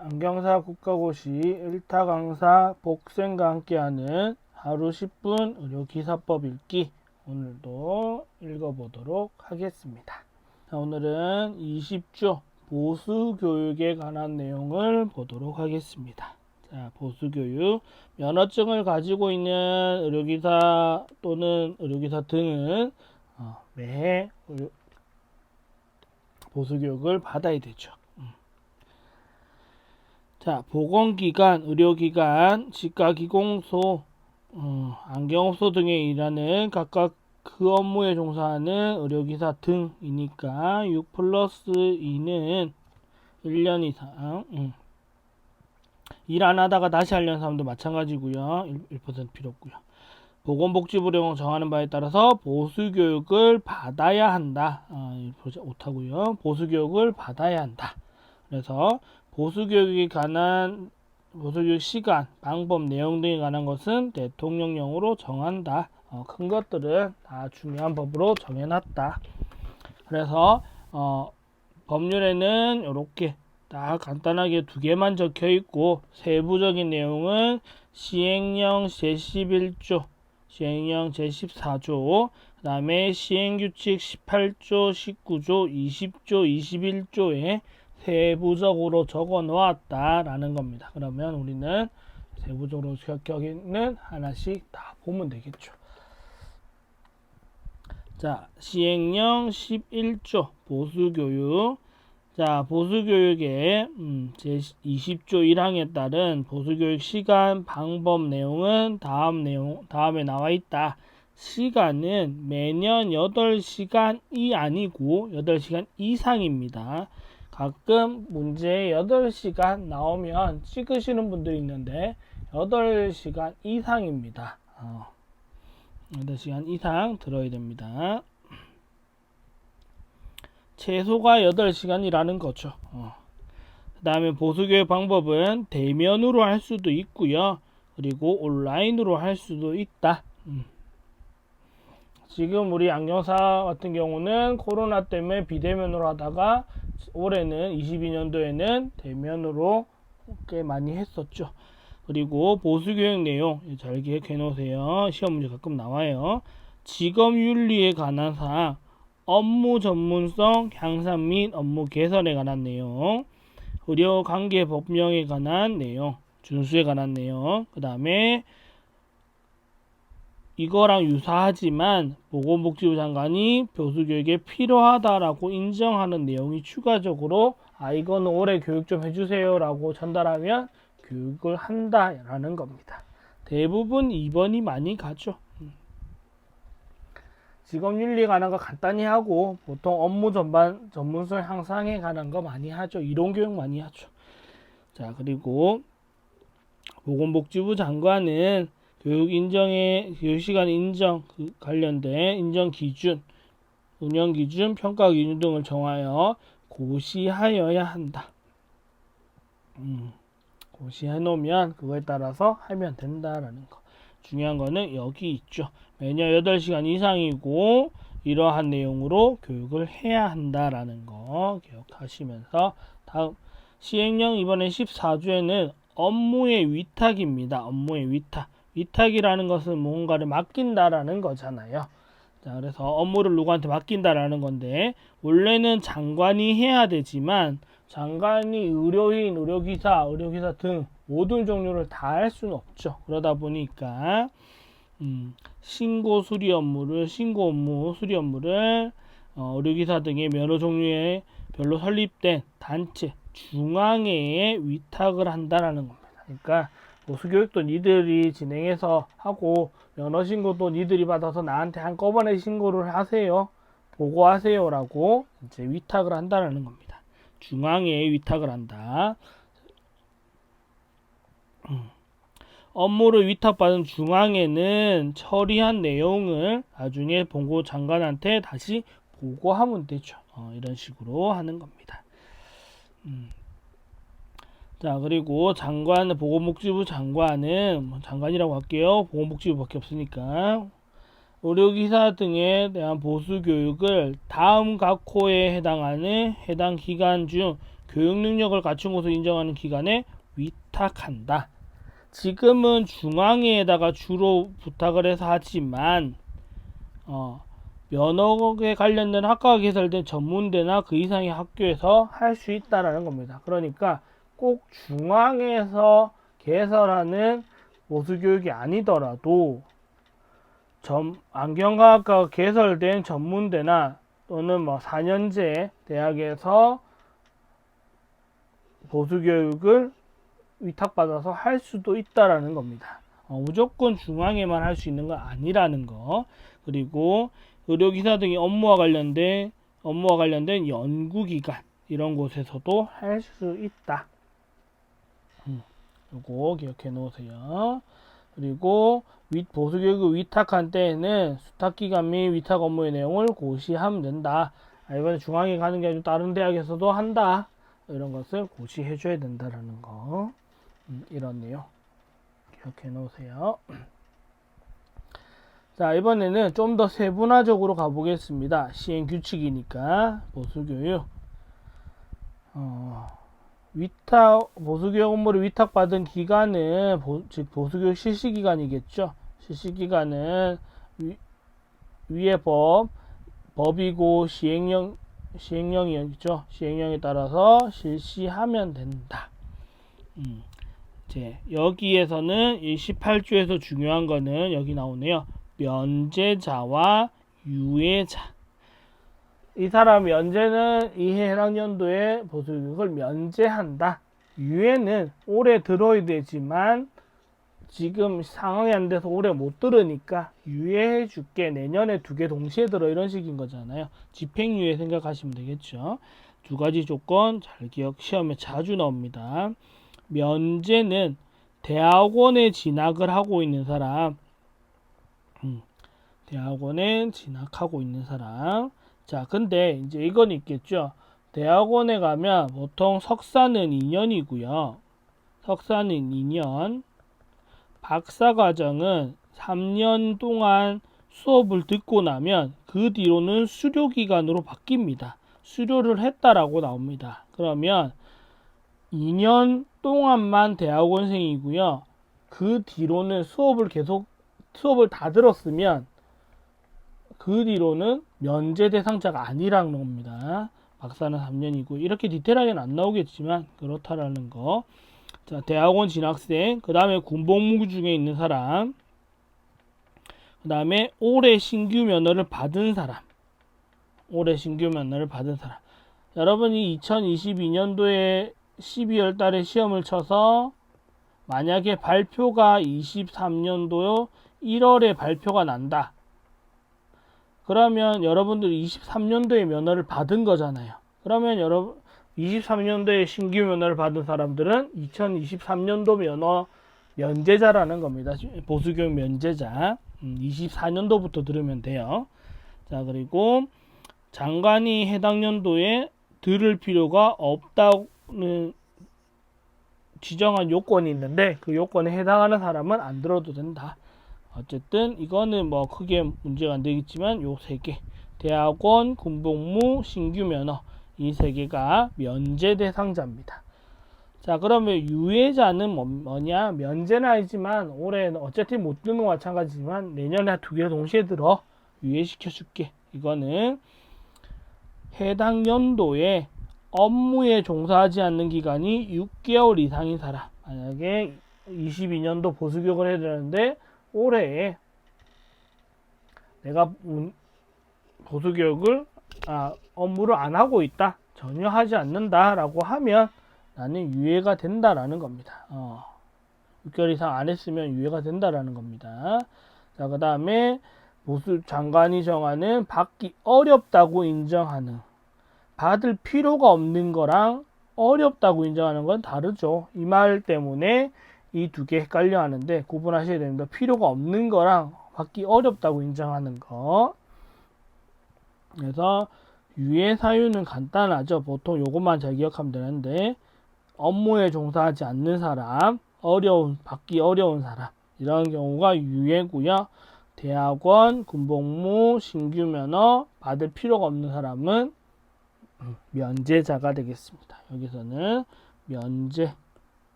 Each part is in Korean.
안경사 국가고시 1타 강사 복생과 함께하는 하루 10분 의료기사법 읽기, 오늘도 읽어보도록 하겠습니다. 자, 오늘은 20조 보수교육에 관한 내용을 보도록 하겠습니다. 자, 보수교육. 면허증을 가지고 있는 의료기사 또는 의료기사 등은 매해 보수교육을 받아야 되죠. 자, 보건기관, 의료기관, 치과기공소, 안경업소 등에 일하는 각각 그 업무에 종사하는 의료기사 등이니까 6+2는 1년 이상, 일 안 하다가 다시 하려는 사람도 마찬가지고요. 1% 필요 없고요. 보건복지부령 정하는 바에 따라서 보수교육을 받아야 한다. 못하고요. 보수교육을 받아야 한다. 그래서 보수교육에 관한 보수교육 시간, 방법, 내용 등에 관한 것은 대통령령으로 정한다. 큰 것들은 다 중요한 법으로 정해놨다. 그래서 법률에는 이렇게 딱 간단하게 두 개만 적혀 있고, 세부적인 내용은 시행령 제11조, 시행령 제14조, 그 다음에 시행규칙 18조, 19조, 20조, 21조에 세부적으로 적어 놓았다라는 겁니다. 그러면 우리는 세부적으로 적혀 있는 하나씩 다 보면 되겠죠. 자, 시행령 11조 보수교육. 자, 보수교육의 제20조 1항에 따른 보수교육 시간, 방법, 내용은 다음에 나와 있다. 시간은 매년 8시간이 아니고 8시간 이상입니다. 가끔 문제에 8시간 나오면 찍으시는 분들이 있는데 8시간 이상입니다. 8시간 이상 들어야 됩니다. 최소가 8시간이라는 거죠. 그 다음에 보수교육 방법은 대면으로 할 수도 있고요. 그리고 온라인으로 할 수도 있다. 지금 우리 안경사 같은 경우는 코로나 때문에 비대면으로 하다가 올해는 22년도에는 대면으로 꽤 많이 했었죠. 그리고 보수교육 내용 잘 기억해 놓으세요. 시험 문제 가끔 나와요. 직업윤리에 관한 사항, 업무 전문성 향상 및 업무 개선에 관한 내용, 의료관계 법령에 관한 내용, 준수에 관한 내용, 그 다음에 이거랑 유사하지만 보건복지부 장관이 보수교육에 필요하다라고 인정하는 내용이 추가적으로 이거는 올해 교육 좀 해주세요 라고 전달하면 교육을 한다라는 겁니다. 대부분 2번이 많이 가죠. 직업윤리에 관한 거 간단히 하고, 보통 업무 전문성 향상에 관한 거 많이 하죠. 이론교육 많이 하죠. 자, 그리고 보건복지부 장관은 교육시간 인정 관련된 인정 기준, 운영 기준, 평가 기준 등을 정하여 고시하여야 한다. 고시해 놓으면 그거에 따라서 하면 된다라는 거. 중요한 거는 여기 있죠. 매년 8시간 이상이고 이러한 내용으로 교육을 해야 한다라는 거 기억하시면서, 다음 시행령 이번에 14조에는 업무의 위탁입니다. 업무의 위탁. 위탁이라는 것은 뭔가를 맡긴다라는 거잖아요. 자, 그래서 업무를 누구한테 맡긴다라는 건데, 원래는 장관이 해야 되지만 장관이 의료인, 의료기사 등 모든 종류를 다 할 수는 없죠. 그러다 보니까 신고 수리 업무를 의료기사 등의 면허 종류에 별로 설립된 단체 중앙회에 위탁을 한다라는 겁니다. 그러니까 보수교육도 니들이 진행해서 하고, 면허 신고도 니들이 받아서 나한테 한꺼번에 신고를 하세요, 보고하세요 라고 이제 위탁을 한다라는 겁니다. 중앙회에 위탁을 한다. 업무를 위탁받은 중앙회는 처리한 내용을 나중에 본고 장관한테 다시 보고하면 되죠. 이런 식으로 하는 겁니다. 자, 그리고 보건복지부 장관은 장관이라고 할게요. 보건복지부밖에 없으니까. 의료기사 등에 대한 보수교육을 다음 각 호에 해당하는 해당 기간 중 교육 능력을 갖춘 것으로 인정하는 기관에 위탁한다. 지금은 중앙회에다가 주로 부탁을 해서 하지만 면허에 관련된 학과가 개설된 전문대나 그 이상의 학교에서 할 수 있다라는 겁니다. 그러니까 꼭 중앙에서 개설하는 보수교육이 아니더라도 안경과학과가 개설된 전문대나 또는 4년제 대학에서 보수교육을 위탁받아서 할 수도 있다라는 겁니다. 무조건 중앙에만 할 수 있는 건 아니라는 거. 그리고 의료기사 등의 업무와 관련된 연구기관 이런 곳에서도 할 수 있다. 요거 기억해 놓으세요. 그리고 보수교육을 위탁한 때에는 수탁기관 및 위탁 업무의 내용을 고시하면 된다. 이번에 중앙에 가는 게 아니라 다른 대학에서도 한다. 이런 것을 고시해 줘야 된다라는 거. 이런 내용 기억해 놓으세요. 자, 이번에는 좀 더 세분화적으로 가보겠습니다. 시행 규칙이니까 보수교육 보수교육 업무를 위탁받은 기간은 즉 보수교육 실시기간이겠죠. 실시기간은 위의 법이고 시행령이죠. 시행령에 따라서 실시하면 된다. 여기에서는 이 18조에서 중요한 거는 여기 나오네요. 면제자와 유예자. 이 사람 면제는 이해 해당 연도에 보수교육을 면제한다. 유예는 올해 들어야 되지만 지금 상황이 안 돼서 올해 못 들으니까 유예해 줄게. 내년에 2개 동시에 들어. 이런 식인 거잖아요. 집행유예 생각하시면 되겠죠. 2가지 조건 잘 시험에 자주 나옵니다. 면제는 대학원에 진학을 하고 있는 사람, 대학원에 진학하고 있는 사람. 자, 근데 이제 이건 있겠죠. 대학원에 가면 보통 석사는 2년이고요. 석사는 2년, 박사과정은 3년 동안 수업을 듣고 나면 그 뒤로는 수료기간으로 바뀝니다. 수료를 했다라고 나옵니다. 그러면 2년 동안만 대학원생이고요. 그 뒤로는 수업을 다 들었으면 그 뒤로는 면제 대상자가 아니라는 겁니다. 박사는 3년이고 이렇게 디테일하게는 안 나오겠지만 그렇다라는 거. 자, 대학원 진학생, 그 다음에 군복무 중에 있는 사람, 그 다음에 올해 신규 면허를 받은 사람, 여러분이 2022년도에 12월 달에 시험을 쳐서 만약에 발표가 23년도 1월에 발표가 난다. 그러면 여러분들이 23년도에 면허를 받은 거잖아요. 그러면 23년도에 신규 면허를 받은 사람들은 2023년도 면제자라는 겁니다. 보수교육 면제자. 24년도부터 들으면 돼요. 자, 그리고 장관이 해당 연도에 들을 필요가 없다는 지정한 요건이 있는데 그 요건에 해당하는 사람은 안 들어도 된다. 어쨌든 이거는 크게 문제가 안 되겠지만 요 3개 대학원, 군복무, 신규 면허 이 3개가 면제 대상자입니다. 자, 그러면 유예자는 뭐냐? 면제는 아니지만 올해 어쨌든 못 듣는 거 마찬가지지만 내년에 2개 동시에 들어 유예시켜 줄게. 이거는 해당 연도에 업무에 종사하지 않는 기간이 6개월 이상인 사람. 만약에 22년도 보수교육을 해야 되는데 올해에 내가 보수교육을 업무를 안 하고 있다. 전혀 하지 않는다 라고 하면 나는 유예가 된다라는 겁니다. 6개월 이상 안 했으면 유예가 된다라는 겁니다. 자, 그 다음에 보수 장관이 정하는 받기 어렵다고 인정하는, 받을 필요가 없는 거랑 어렵다고 인정하는 건 다르죠. 이 말 때문에 이 2개 헷갈려 하는데 구분하셔야 됩니다. 필요가 없는 거랑 받기 어렵다고 인정하는 거. 그래서 유예 사유는 간단하죠. 보통 요것만 잘 기억하면 되는데 업무에 종사하지 않는 사람, 받기 어려운 사람 이런 경우가 유예고요. 대학원, 군복무, 신규 면허 받을 필요가 없는 사람은 면제자가 되겠습니다. 여기서는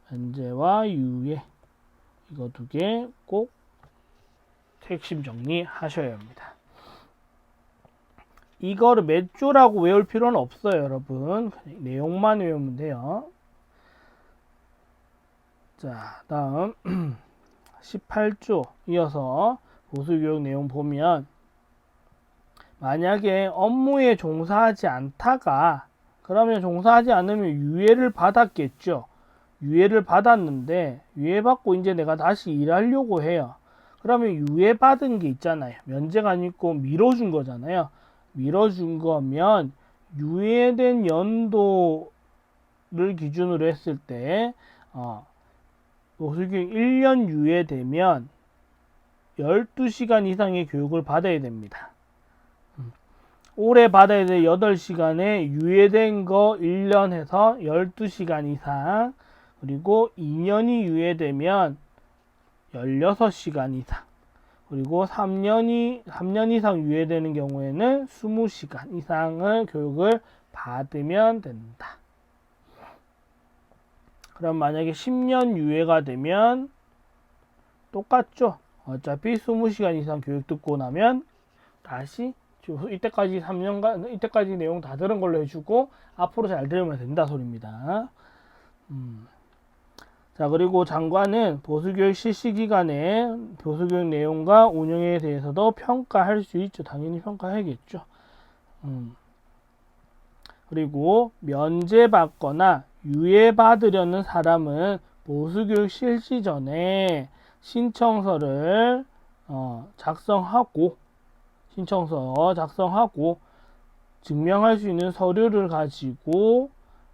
면제와 유예 이거 두 개 꼭 핵심 정리하셔야 합니다. 이거를 몇 조라고 외울 필요는 없어요, 여러분. 내용만 외우면 돼요. 자, 다음 18조 이어서 보수교육 내용 보면 만약에 업무에 종사하지 않다가 그러면 종사하지 않으면 유예를 받았겠죠. 유예를 받았는데 유예받고 이제 내가 다시 일하려고 해요. 그러면 유예받은 게 있잖아요. 면제가 아니고 미뤄준 거잖아요. 미뤄준 거면 유예된 연도를 기준으로 했을 때 보수교육 1년 유예되면 12시간 이상의 교육을 받아야 됩니다. 올해 받아야 될 8시간에 유예된 거 1년 해서 12시간 이상, 그리고 2년이 유예되면 16시간 이상, 그리고 3년 이상 유예되는 경우에는 20시간 이상의 교육을 받으면 된다. 그럼 만약에 10년 유예가 되면 똑같죠. 어차피 20시간 이상 교육 듣고 나면 다시 이때까지 3년간 이때까지 내용 다 들은 걸로 해주고 앞으로 잘 들으면 된다 소리입니다. 자, 그리고 장관은 보수교육 실시 기간에 보수교육 내용과 운영에 대해서도 평가할 수 있죠. 당연히 평가해야겠죠. 그리고 면제받거나 유예받으려는 사람은 보수교육 실시 전에 신청서 작성하고 증명할 수 있는 서류를 가지고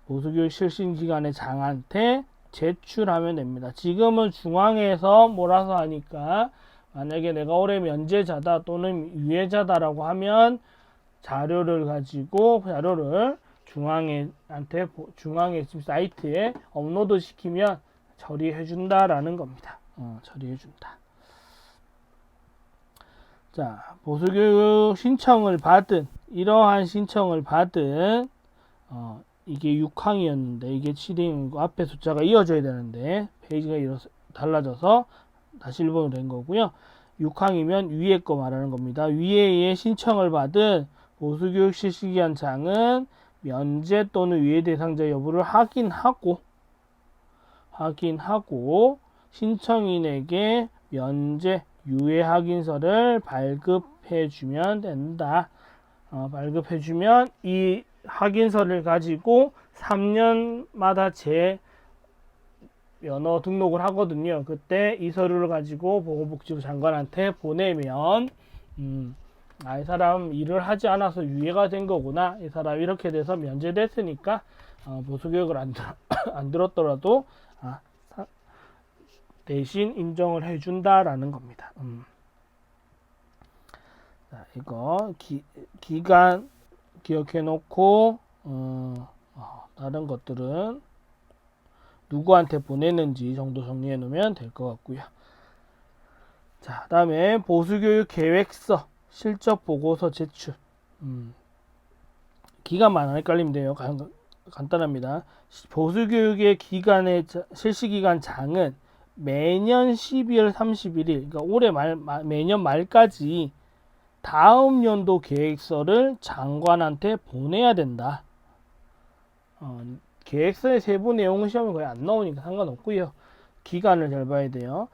보수교육 실시 기간의 장한테 제출하면 됩니다. 지금은 중앙에서 몰아서 하니까 만약에 내가 올해 면제자다 또는 유예자다라고 하면 자료를 중앙에 지금 사이트에 업로드 시키면 처리해준다라는 겁니다. 처리해준다. 자, 보수교육 이러한 신청을 받은 이게 6항이었는데 이게 7항이고 앞에 숫자가 이어져야 되는데 페이지가 달라져서 다시 1번으로 된 거고요. 6항이면 위에 거 말하는 겁니다. 위에의 신청을 받은 보수교육 실시기한 장은 면제 또는 유예 대상자 여부를 확인하고 신청인에게 면제 유예 확인서를 발급해주면 된다. 발급해주면 이 확인서를 가지고 3년마다 면허 등록을 하거든요. 그때 이 서류를 가지고 보건복지부 장관한테 보내면 이 사람 일을 하지 않아서 유예가 된 거구나. 이 사람 이렇게 돼서 면제됐으니까 보수교육을 안 들었더라도 대신 인정을 해준다라는 겁니다. 자, 이거 기간 기억해 놓고 다른 것들은 누구한테 보내는지 정도 정리해 놓으면 될 것 같고요. 자, 다음에 보수교육 계획서 실적 보고서 제출. 기간만 안 헷갈리면 돼요. 간단합니다. 보수교육의 실시기간 장은 매년 12월 31일, 그러니까 올해 매년 말까지 다음 연도 계획서를 장관한테 보내야 된다. 계획서의 세부 내용은 시험에 거의 안 나오니까 상관없고요. 기간을 잘 봐야 돼요.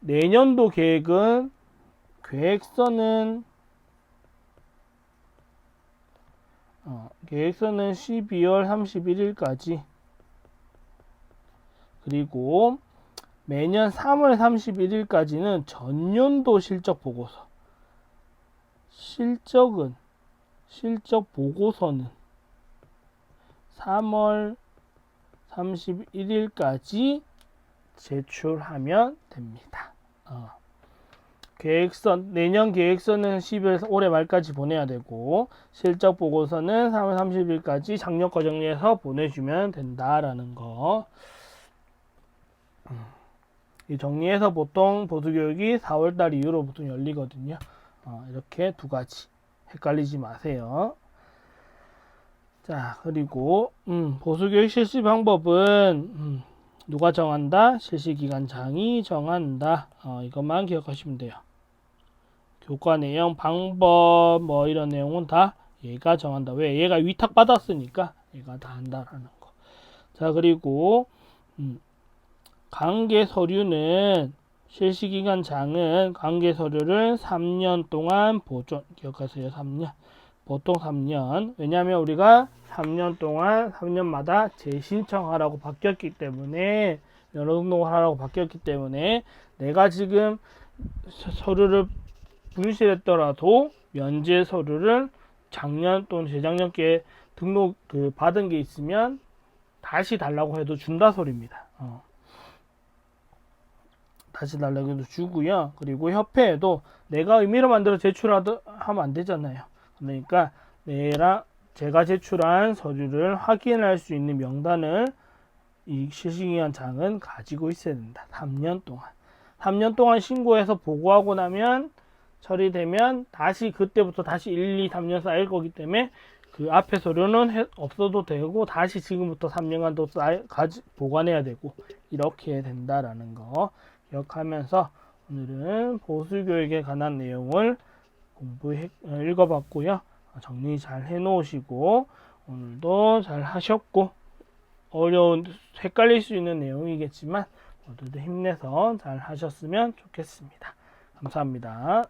내년도 계획서는 12월 31일까지, 그리고 매년 3월 31일까지는 전년도 실적 보고서. 실적 보고서는 3월 31일까지 제출하면 됩니다. 내년 계획서는 올해 말까지 보내야 되고, 실적 보고서는 3월 30일까지 작년 거 정리해서 보내주면 된다라는 거. 이 정리해서 보통 보수교육이 4월달 이후로 보통 열리거든요. 이렇게 두 가지 헷갈리지 마세요. 자, 그리고 보수교육 실시 방법은 누가 정한다? 실시기관장이 정한다. 이것만 기억하시면 돼요. 교과 내용, 방법 뭐 이런 내용은 다 얘가 정한다. 왜? 얘가 위탁받았으니까 얘가 다 한다라는 거. 자, 그리고 관계 서류는 실시기관장은 관계 서류를 3년 동안 보존. 기억하세요. 3년. 보통 3년. 왜냐하면 우리가 3년 동안 3년마다 재신청하라고 바뀌었기 때문에 면허 등록을 하라고 바뀌었기 때문에 내가 지금 서류를 분실했더라도 면제 서류를 작년 또는 재작년께 등록 받은 게 있으면 다시 달라고 해도 준다 소리입니다. 다시 달라고 해도 주고요. 그리고 협회에도 내가 의미로 만들어 제출하면 안 되잖아요. 그러니까 제가 제출한 서류를 확인할 수 있는 명단을 이 실시기관장은 가지고 있어야 된다. 3년 동안. 3년 동안 신고해서 보고하고 나면 처리되면 다시 그때부터 다시 1, 2, 3년 쌓일 거기 때문에 그 앞에 서류는 없어도 되고 다시 지금부터 3년간 또 보관해야 되고 이렇게 된다라는 거 기억하면서 오늘은 보수교육에 관한 내용을 읽어봤고요. 정리 잘 해놓으시고 오늘도 잘 하셨고 헷갈릴 수 있는 내용이겠지만 모두들 힘내서 잘 하셨으면 좋겠습니다. 감사합니다.